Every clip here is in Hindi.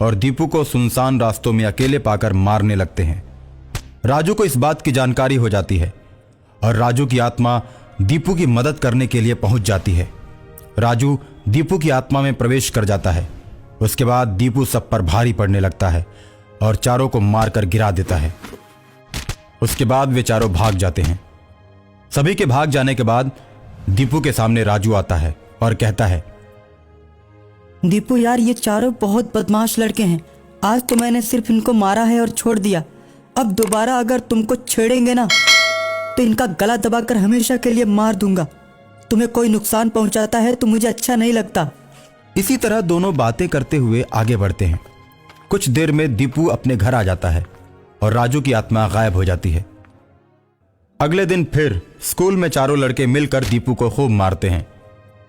और दीपू को सुनसान रास्तों में अकेले पाकर मारने लगते हैं। राजू को इस बात की जानकारी हो जाती है और राजू की आत्मा दीपू की मदद करने के लिए पहुंच जाती है। राजू दीपू की आत्मा में प्रवेश कर जाता है। उसके बाद दीपू सब पर भारी पड़ने लगता है और चारों को मारकर गिरा देता है। उसके बाद वे चारों भाग जाते हैं। सभी के भाग जाने के बाद दीपू के सामने राजू आता है और कहता है, दीपू यार, ये चारों बहुत बदमाश लड़के हैं। आज तो मैंने सिर्फ इनको मारा है और छोड़ दिया। अब दोबारा अगर तुमको छेड़ेंगे ना तो इनका गला दबाकर हमेशा के लिए मार दूंगा। तुम्हें कोई नुकसान पहुंचाता है तो मुझे अच्छा नहीं लगता। इसी तरह दोनों बातें करते हुए आगे बढ़ते हैं। कुछ देर में दीपू अपने घर आ जाता है और राजू की आत्मा गायब हो जाती है। अगले दिन फिर स्कूल में चारों लड़के मिलकर दीपू को खूब मारते हैं।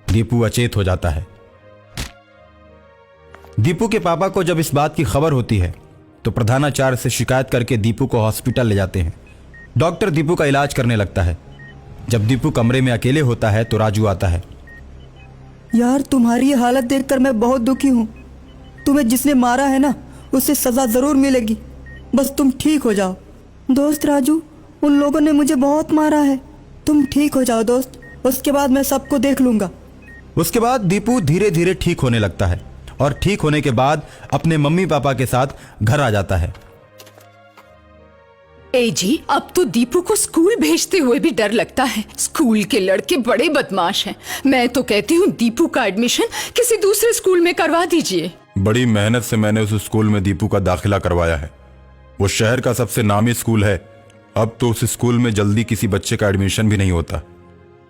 दीपू अचेत हो जाता है। दीपू के पापा को जब इस बात की खबर होती है तो प्रधानाचार्य से शिकायत करके दीपू को हॉस्पिटल ले जाते हैं। डॉक्टर दीपू का इलाज करने लगता है। जब दीपू कमरे में अकेले होता है तो राजू आता है। यार, तुम्हारी ये हालत देखकर मैं बहुत दुखी हूँ। तुम्हें जिसने मारा है ना उसे सजा जरूर मिलेगी। बस तुम ठीक हो जाओ। दोस्त राजू, उन लोगों ने मुझे बहुत मारा है। तुम ठीक हो जाओ दोस्त, उसके बाद मैं सबको देख लूंगा। उसके बाद दीपू धीरे धीरे ठीक होने लगता है और ठीक होने के बाद अपने मम्मी पापा के साथ घर आ जाता है। ए जी, अब तो दीपू को स्कूल भेजते हुए भी डर लगता है। स्कूल के लड़के बड़े बदमाश हैं। मैं तो कहती हूँ दीपू का एडमिशन किसी दूसरे स्कूल में करवा दीजिए। बड़ी मेहनत से मैंने उस स्कूल में दीपू का दाखिला करवाया है। वो शहर का सबसे नामी स्कूल है। अब तो उस स्कूल में जल्दी किसी बच्चे का एडमिशन भी नहीं होता।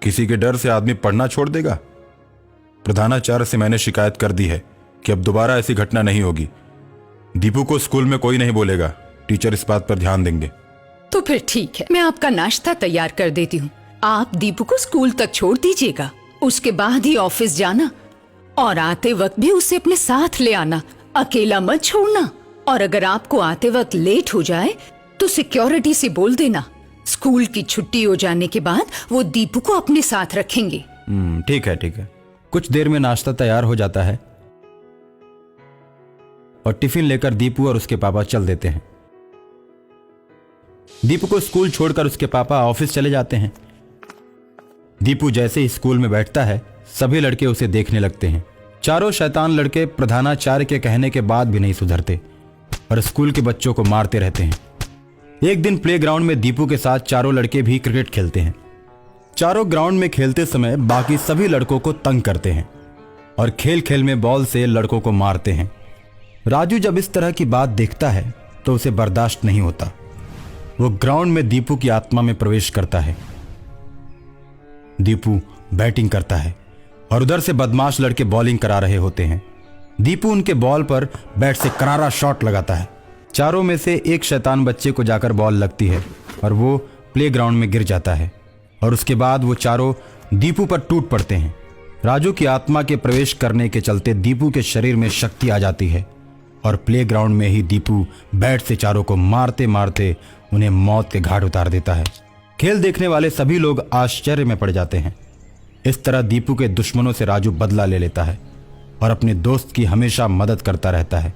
किसी के डर से आदमी पढ़ना छोड़ देगा। प्रधानाचार्य से मैंने शिकायत कर दी है कि अब दोबारा ऐसी घटना नहीं होगी। दीपू को स्कूल में कोई नहीं बोलेगा। टीचर इस बात पर ध्यान देंगे। तो फिर ठीक है, मैं आपका नाश्ता तैयार कर देती हूँ। आप दीपू को स्कूल तक छोड़ दीजिएगा। उसके बाद ही ऑफिस जाना और आते वक्त भी उसे अपने साथ ले आना। अकेला मत छोड़ना। और अगर आपको आते वक्त लेट हो जाए तो सिक्योरिटी से बोल देना। स्कूल की छुट्टी हो जाने के बाद वो दीपू को अपने साथ रखेंगे। ठीक है ठीक है। कुछ देर में नाश्ता तैयार हो जाता है और टिफिन लेकर दीपू और उसके पापा चल देते हैं। दीपू को स्कूल छोड़कर उसके पापा ऑफिस चले जाते हैं। दीपू जैसे ही स्कूल में बैठता है सभी लड़के उसे देखने लगते हैं। चारों शैतान लड़के प्रधानाचार्य के कहने के बाद भी नहीं सुधरते और स्कूल के बच्चों को मारते रहते हैं। एक दिन प्लेग्राउंड में दीपू के साथ चारों लड़के भी क्रिकेट खेलते हैं। चारों ग्राउंड में खेलते समय बाकी सभी लड़कों को तंग करते हैं और खेल खेल में बॉल से लड़कों को मारते हैं। राजू जब इस तरह की बात देखता है तो उसे बर्दाश्त नहीं होता। वो ग्राउंड में दीपू की आत्मा में प्रवेश करता है। दीपू बैटिंग करता है और उधर से बदमाश लड़के बॉलिंग करा रहे होते हैं। दीपू उनके बॉल पर बैट से करारा शॉट लगाता है। चारों में से एक शैतान बच्चे को जाकर बॉल लगती है और वो प्लेग्राउंड में गिर जाता है और उसके बाद वो चारों दीपू पर टूट पड़ते हैं। राजू की आत्मा के प्रवेश करने के चलते दीपू के शरीर में शक्ति आ जाती है और प्लेग्राउंड में ही दीपू बैट से चारों को मारते मारते उन्हें मौत के घाट उतार देता है। खेल देखने वाले सभी लोग आश्चर्य में पड़ जाते हैं। इस तरह दीपू के दुश्मनों से राजू बदला ले लेता है और अपने दोस्त की हमेशा मदद करता रहता है।